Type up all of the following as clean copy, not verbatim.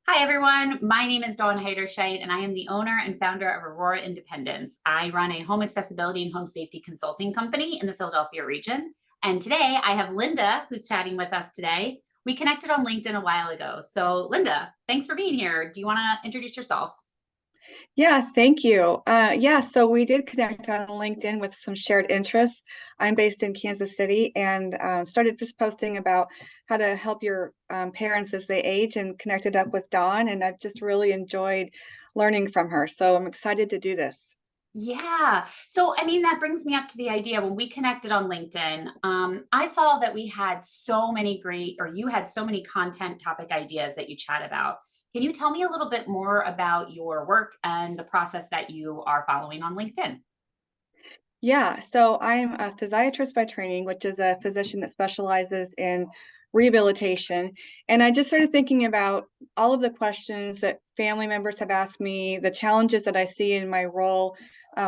Hi, everyone. My name is Dawn Heiderscheit, and I am the owner and founder of Aurora Independence. I run a home accessibility and home safety consulting company in the Philadelphia region. And today I have Linda, who's chatting with us today. We connected on LinkedIn a while ago. So, Linda, thanks for being here. Do you want to introduce yourself? Yeah, thank you. So we did connect on LinkedIn with some shared interests. I'm based in Kansas City and started just posting about how to help your parents as they age and connected up with Dawn. And I've just really enjoyed learning from her. So I'm excited to do this. Yeah. That brings me up to the idea when we connected on LinkedIn. I saw that we had so many great, or you had so many content topic ideas that you chat about. Can you tell me a little bit more about your work and the process that you are following on LinkedIn? Yeah, so I'm a physiatrist by training, which is a physician that specializes in rehabilitation. And I just started thinking about all of the questions that family members have asked me, the challenges that I see in my role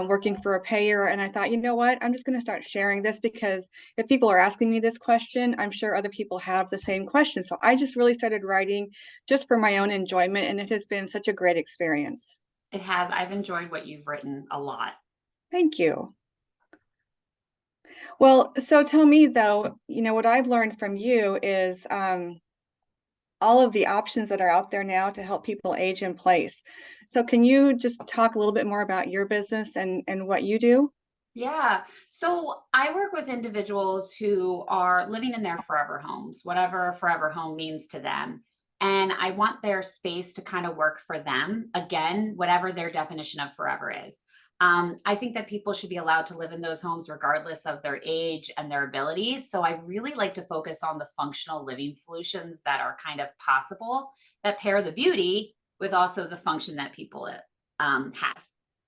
working for a payer. And I thought, you know what, I'm just going to start sharing this because if people are asking me this question, I'm sure other people have the same question. So I just really started writing just for my own enjoyment, and it has been such a great experience. It has. I've enjoyed what you've written a lot. Thank you. Well, so tell me though, what I've learned from you is all of the options that are out there now to help people age in place. So can you just talk a little bit more about your business and what you do? Yeah. So I work with individuals who are living in their forever homes, whatever forever home means to them. And I want their space to kind of work for them, again, whatever their definition of forever is. I think that people should be allowed to live in those homes regardless of their age and their abilities. So I really like to focus on the functional living solutions that are kind of possible that pair the beauty with also the function that people have.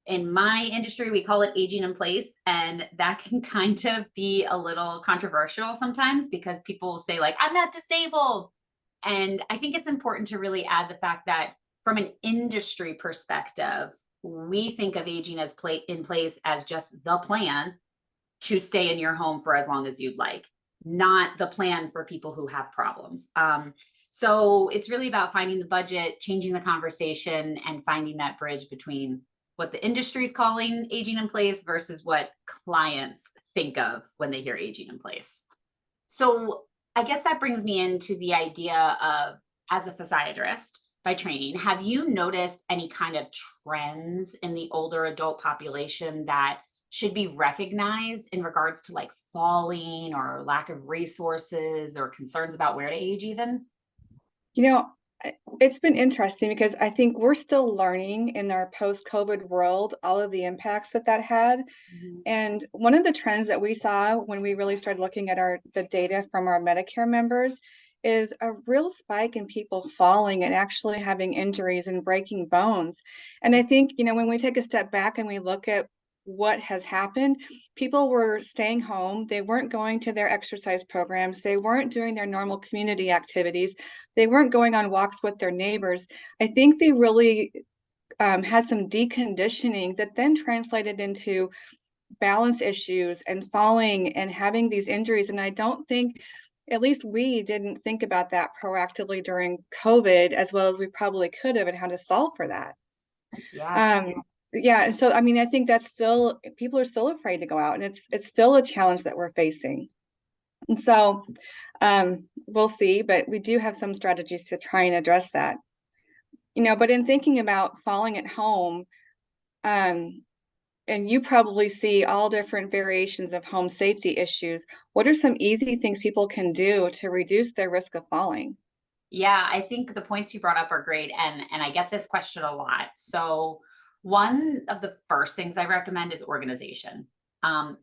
In my industry, we call it aging in place. And that can kind of be a little controversial sometimes because people will say, like, I'm not disabled. And I think it's important to really add the fact that from an industry perspective, we think of aging as in place as just the plan to stay in your home for as long as you'd like, not the plan for people who have problems. So it's really about finding the budget, changing the conversation, and finding that bridge between what the industry is calling aging in place versus what clients think of when they hear aging in place. So I guess that brings me into the idea of, as a physiatrist by training, have you noticed any kind of trends in the older adult population that should be recognized in regards to like falling or lack of resources or concerns about where to age even? You know, it's been interesting because I think we're still learning in our post-COVID world all of the impacts that that had. Mhm. And one of the trends that we saw when we really started looking at the data from our Medicare members is a real spike in people falling and actually having injuries and breaking bones. And I think, when we take a step back and we look at what has happened, people were staying home. They weren't going to their exercise programs. They weren't doing their normal community activities. They weren't going on walks with their neighbors. I think they really had some deconditioning that then translated into balance issues and falling and having these injuries. And I don't think, at least we didn't think about that proactively during COVID as well as we probably could have and how to solve for that. Yeah. Um, yeah, so I mean, I think that's still people are still afraid to go out, and it's still a challenge that we're facing. And so we'll see, but we do have some strategies to try and address that. But in thinking about falling at home, um, and you probably see all different variations of home safety issues. What are some easy things people can do to reduce their risk of falling? Yeah, I think the points you brought up are great, and I get this question a lot. So one of the first things I recommend is organization.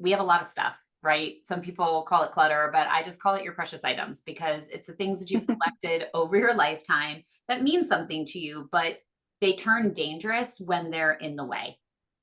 We have a lot of stuff, right? Some people call it clutter, but I just call it your precious items because it's the things that you've collected over your lifetime that mean something to you, but they turn dangerous when they're in the way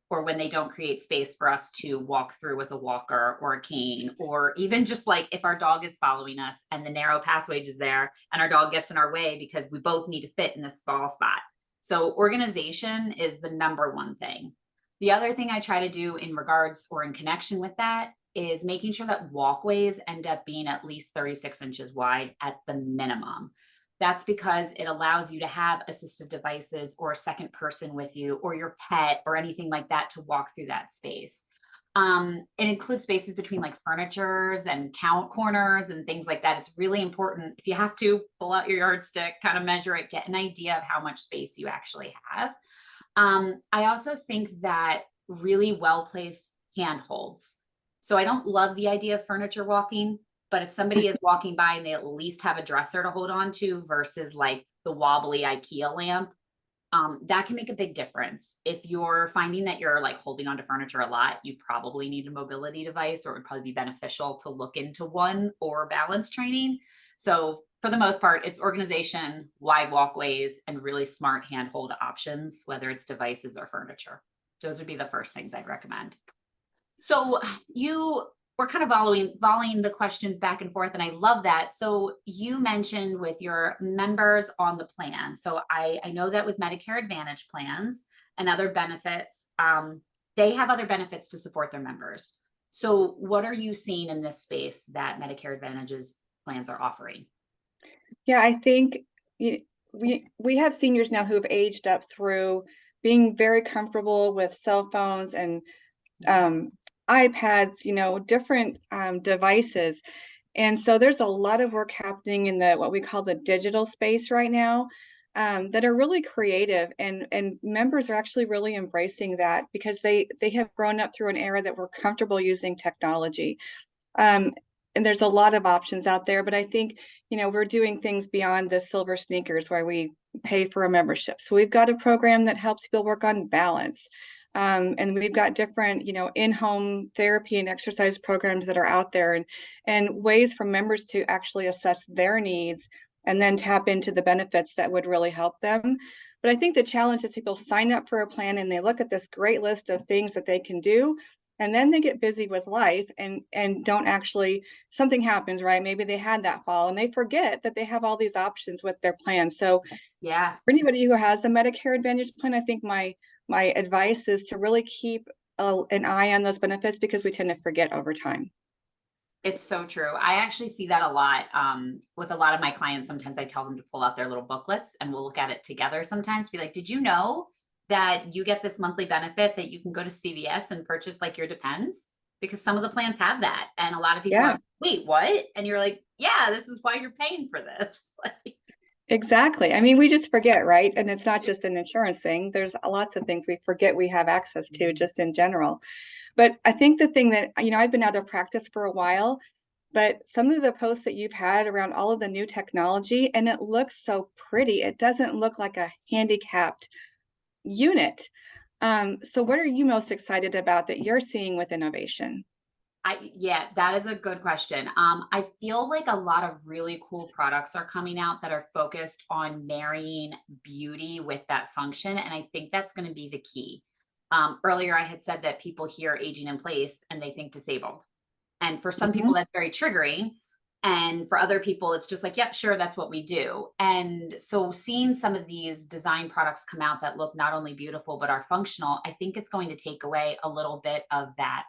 or when they don't create space for us to walk through with a walker or a cane, or even just like if our dog is following us and the narrow passage is there and our dog gets in our way because we both need to fit in this small spot. So, organization is the number one thing. The other thing I try to do in regards or in connection with that is making sure that walkways end up being at least 36 inches wide at the minimum. That's because it allows you to have assistive devices or a second person with you or your pet or anything like that to walk through that space. It includes spaces between like furnitures and count corners and things like that. It's really important. If you have to pull out your yardstick, kind of measure it, get an idea of how much space you actually have. I also think that really well placed handholds. So I don't love the idea of furniture walking, but if somebody is walking by and they at least have a dresser to hold on to versus like the wobbly IKEA lamp, that can make a big difference. If you're finding that you're like holding onto furniture a lot, you probably need a mobility device, or it would probably be beneficial to look into one or balance training. So for the most part, it's organization, wide walkways, and really smart handhold options, whether it's devices or furniture. Those would be the first things I'd recommend. So you were kind of volleying the questions back and forth, and I love that. So you mentioned with your members on the plan. So I know that with Medicare Advantage plans and other benefits, they have other benefits to support their members. So what are you seeing in this space that Medicare Advantage's plans are offering? Yeah, I think we have seniors now who have aged up through being very comfortable with cell phones and iPads, different devices. And so there's a lot of work happening in the what we call the digital space right now, that are really creative, and members are actually really embracing that because they have grown up through an era that we're comfortable using technology. Um, and there's a lot of options out there, but I think, we're doing things beyond the silver sneakers where we pay for a membership. So we've got a program that helps people work on balance. And we've got different, in-home therapy and exercise programs that are out there, and ways for members to actually assess their needs and then tap into the benefits that would really help them. But I think the challenge is people sign up for a plan and they look at this great list of things that they can do, and then they get busy with life and don't actually, something happens, right? Maybe they had that fall and they forget that they have all these options with their plan. So Yeah. for anybody who has a Medicare Advantage plan, I think my advice is to really keep an eye on those benefits because we tend to forget over time. It's so true. I actually see that a lot with a lot of my clients. Sometimes I tell them to pull out their little booklets and we'll look at it together sometimes. Be like, did you know that you get this monthly benefit that you can go to CVS and purchase like your Depends? Because some of the plans have that. And a lot of people Yeah, are, wait, what? And you're like, yeah, this is why you're paying for this. Like, exactly. I mean, we just forget, right? And it's not just an insurance thing. There's lots of things we forget we have access to just in general. But I think the thing that, I've been out of practice for a while, but some of the posts that you've had around all of the new technology, and it looks so pretty. It doesn't look like a handicapped unit. So what are you most excited about that you're seeing with innovation? yeah, that is a good question. I feel like a lot of really cool products are coming out that are focused on marrying beauty with that function. And I think that's going to be the key. Earlier, I had said that people hear aging in place and they think disabled. And for some people, Mhm. that's very triggering. And for other people, it's just like, yep, sure, that's what we do. And so seeing some of these design products come out that look not only beautiful, but are functional, I think it's going to take away a little bit of that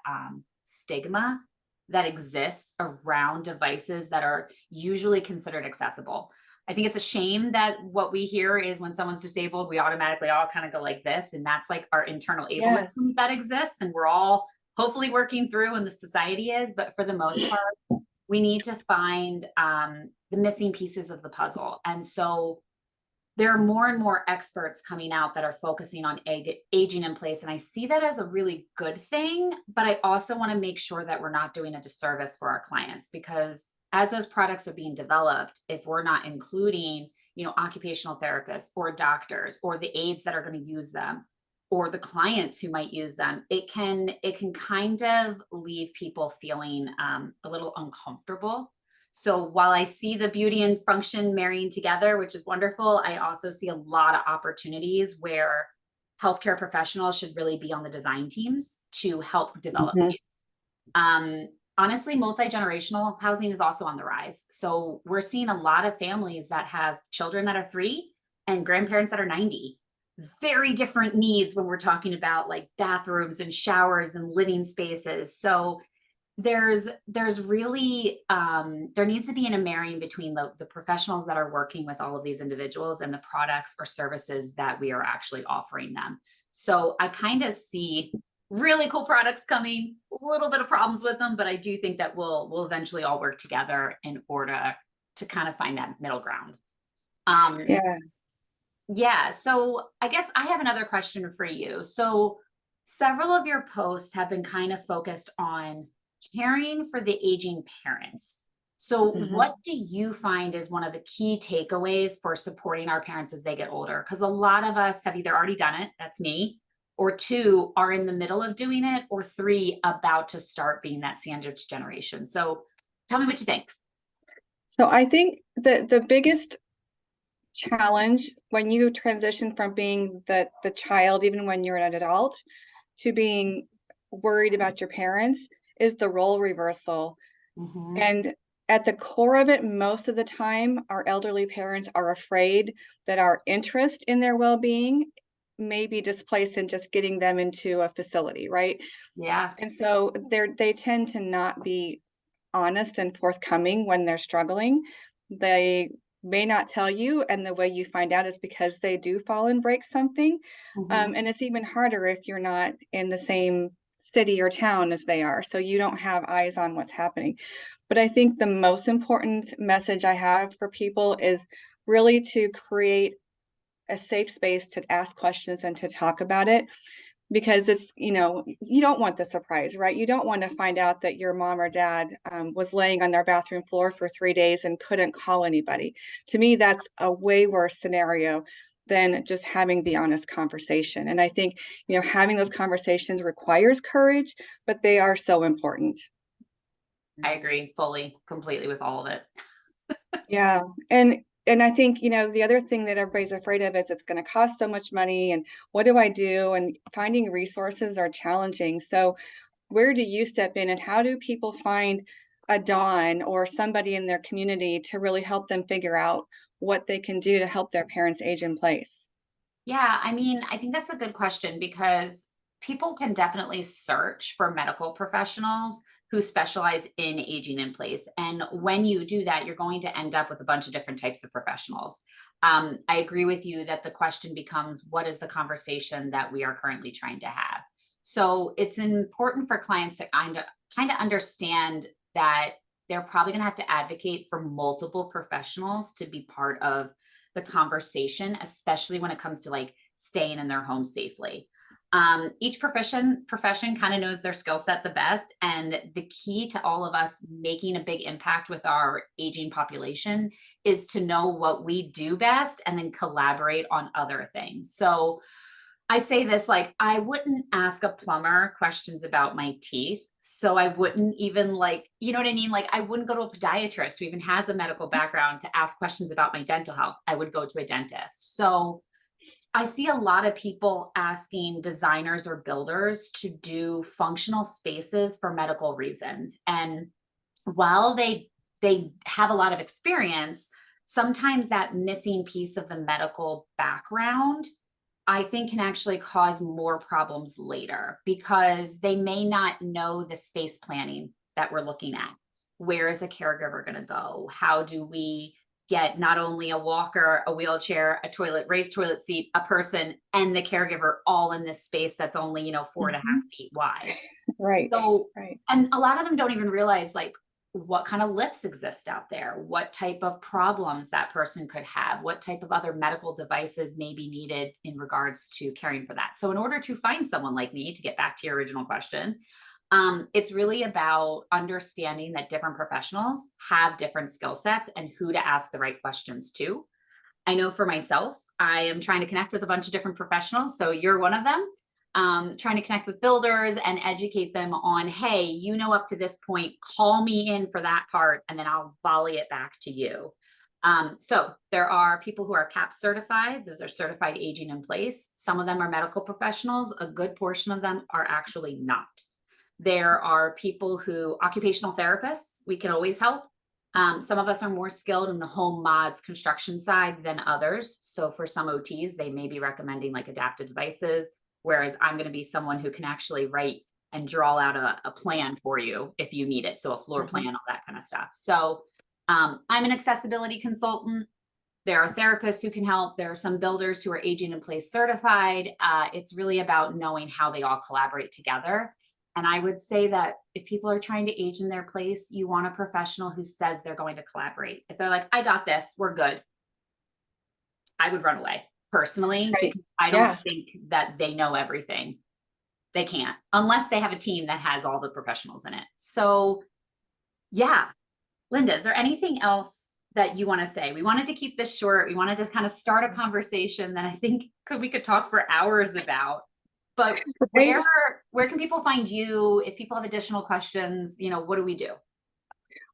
stigma that exists around devices that are usually considered accessible. I think it's a shame that what we hear is when someone's disabled, we automatically all kind of go like this. And that's like our internal ableism Yes. that exists. And we're all hopefully working through, and the society is. But for the most part, we need to find the missing pieces of the puzzle. And so there are more and more experts coming out that are focusing on aging in place. And I see that as a really good thing. But I also want to make sure that we're not doing a disservice for our clients, because as those products are being developed, if we're not including, occupational therapists or doctors or the aides that are going to use them or the clients who might use them, it can kind of leave people feeling a little uncomfortable. So while I see the beauty and function marrying together, which is wonderful, I also see a lot of opportunities where healthcare professionals should really be on the design teams to help develop Mhm. these. Honestly, multi-generational housing is also on the rise. So we're seeing a lot of families that have children that are 3 and grandparents that are 90. Very different needs when we're talking about like bathrooms and showers and living spaces. So there's really there needs to be a marrying between the professionals that are working with all of these individuals and the products or services that we are actually offering them. So I kind of see really cool products coming, a little bit of problems with them, but I do think that we'll eventually all work together in order to kind of find that middle ground. um Yeah. yeah, so I guess I have another question for you. So several of your posts have been kind of focused on caring for the aging parents. So Mhm. what do you find is one of the key takeaways for supporting our parents as they get older? Because a lot of us have either already done it, that's me, or two, are in the middle of doing it, or three, about to start being that sandwich generation. So tell me what you think. So I think the biggest challenge when you transition from being the child, even when you're an adult, to being worried about your parents is the role reversal. Mhm. And at the core of it, most of the time, our elderly parents are afraid that our interest in their well-being may be displaced in just getting them into a facility, right? Yeah. And so they tend to not be honest and forthcoming when they're struggling. They may not tell you, and the way you find out is because they do fall and break something. Mhm. And it's even harder if you're not in the same city or town as they are, so you don't have eyes on what's happening. But I think the most important message I have for people is really to create a safe space to ask questions and to talk about it, because it's, you don't want the surprise, right? You don't want to find out that your mom or dad was laying on their bathroom floor for 3 days and couldn't call anybody. To me, that's a way worse scenario than just having the honest conversation. And I think, having those conversations requires courage, but they are so important. I agree fully, completely with all of it. Yeah. And I think, the other thing that everybody's afraid of is it's going to cost so much money, and what do I do? And finding resources are challenging. So where do you step in, and how do people find a Dawn or somebody in their community to really help them figure out what they can do to help their parents age in place? Yeah, I mean, I think that's a good question because people can definitely search for medical professionals who specialize in aging in place. And when you do that, you're going to end up with a bunch of different types of professionals. I agree with you that the question becomes, what is the conversation that we are currently trying to have? So it's important for clients to kind of understand that they're probably going to have to advocate for multiple professionals to be part of the conversation, especially when it comes to like staying in their home safely. Each profession kind of knows their skill set the best, and the key to all of us making a big impact with our aging population is to know what we do best and then collaborate on other things. So I say this like I wouldn't ask a plumber questions about my teeth. So I wouldn't even like, you know what I mean? Like I wouldn't go to a podiatrist who even has a medical background to ask questions about my dental health. I would go to a dentist. So I see a lot of people asking designers or builders to do functional spaces for medical reasons. And while they have a lot of experience, sometimes that missing piece of the medical background I think can actually cause more problems later because they may not know the space planning that we're looking at. Where is a caregiver going to go? How do we get not only a walker, a wheelchair, a toilet, raised toilet seat, a person, and the caregiver all in this space that's only, 4.5 feet wide? Right, So, right. and a lot of them don't even realize like what kind of lifts exist out there, what type of problems that person could have, what type of other medical devices may be needed in regards to caring for that. So, in order to find someone like me, to get back to your original question, it's really about understanding that different professionals have different skill sets and who to ask the right questions to. I know for myself, I am trying to connect with a bunch of different professionals. So you're one of them. Trying to connect with builders and educate them on, hey, up to this point, call me in for that part, and then I'll volley it back to you. So there are people who are CAP certified. Those are certified aging in place. Some of them are medical professionals. A good portion of them are actually not. There are people who, occupational therapists, we can always help. Some of us are more skilled in the home mods construction side than others. So for some OTs, they may be recommending like adaptive devices, whereas I'm going to be someone who can actually write and draw out a plan for you if you need it. So a floor plan, all that kind of stuff. So I'm an accessibility consultant. There are therapists who can help. There are some builders who are aging in place certified. It's really about knowing how they all collaborate together. And I would say that if people are trying to age in their place, you want a professional who says they're going to collaborate. If they're like, I got this, we're good, I would run away personally, Right. because I don't Yeah. think that they know everything. They can't, unless they have a team that has all the professionals in it. So yeah, Linda, is there anything else that you want to say? We wanted to keep this short. We wanted to kind of start a conversation that I think we could talk for hours about. But Right. where can people find you? If people have additional questions, you know, what do we do?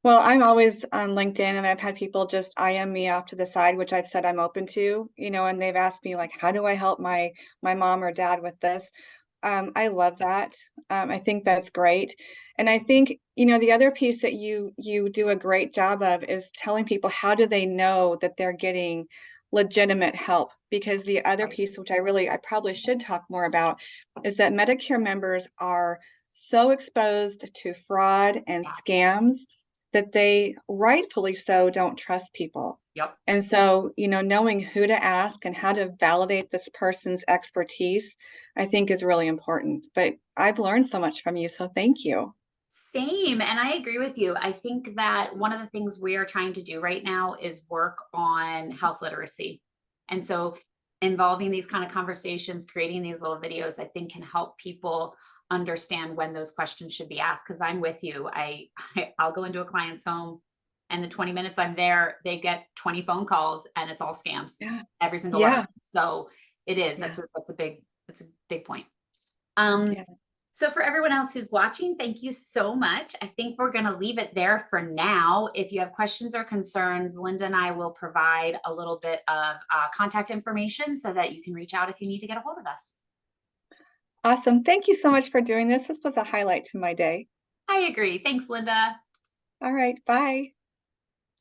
Well, I'm always on LinkedIn, and I've had people just IM me off to the side, which I've said I'm open to, and they've asked me like, how do I help my mom or dad with this? I love that. I think that's great. And I think, the other piece that you do a great job of is telling people how do they know that they're getting legitimate help? Because the other piece, which I probably should talk more about, is that Medicare members are so exposed to fraud and scams that they rightfully so don't trust people. Yep. And so, knowing who to ask and how to validate this person's expertise, I think is really important. But I've learned so much from you, so thank you. Same. And I agree with you. I think that one of the things we are trying to do right now is work on health literacy. And so involving these kind of conversations, creating these little videos, I think can help people understand when those questions should be asked. Cause I'm with you. I'll go into a client's home, and the 20 minutes I'm there, they get 20 phone calls and it's all scams. Yeah. Every single one. Yeah. So it is, Yeah. that's a big point. Um, Yeah. so for everyone else who's watching, thank you so much. I think we're going to leave it there for now. If you have questions or concerns, Linda and I will provide a little bit of contact information so that you can reach out if you need to get a hold of us. Awesome. Thank you so much for doing this. This was a highlight to my day. I agree. Thanks, Linda. All right. Bye.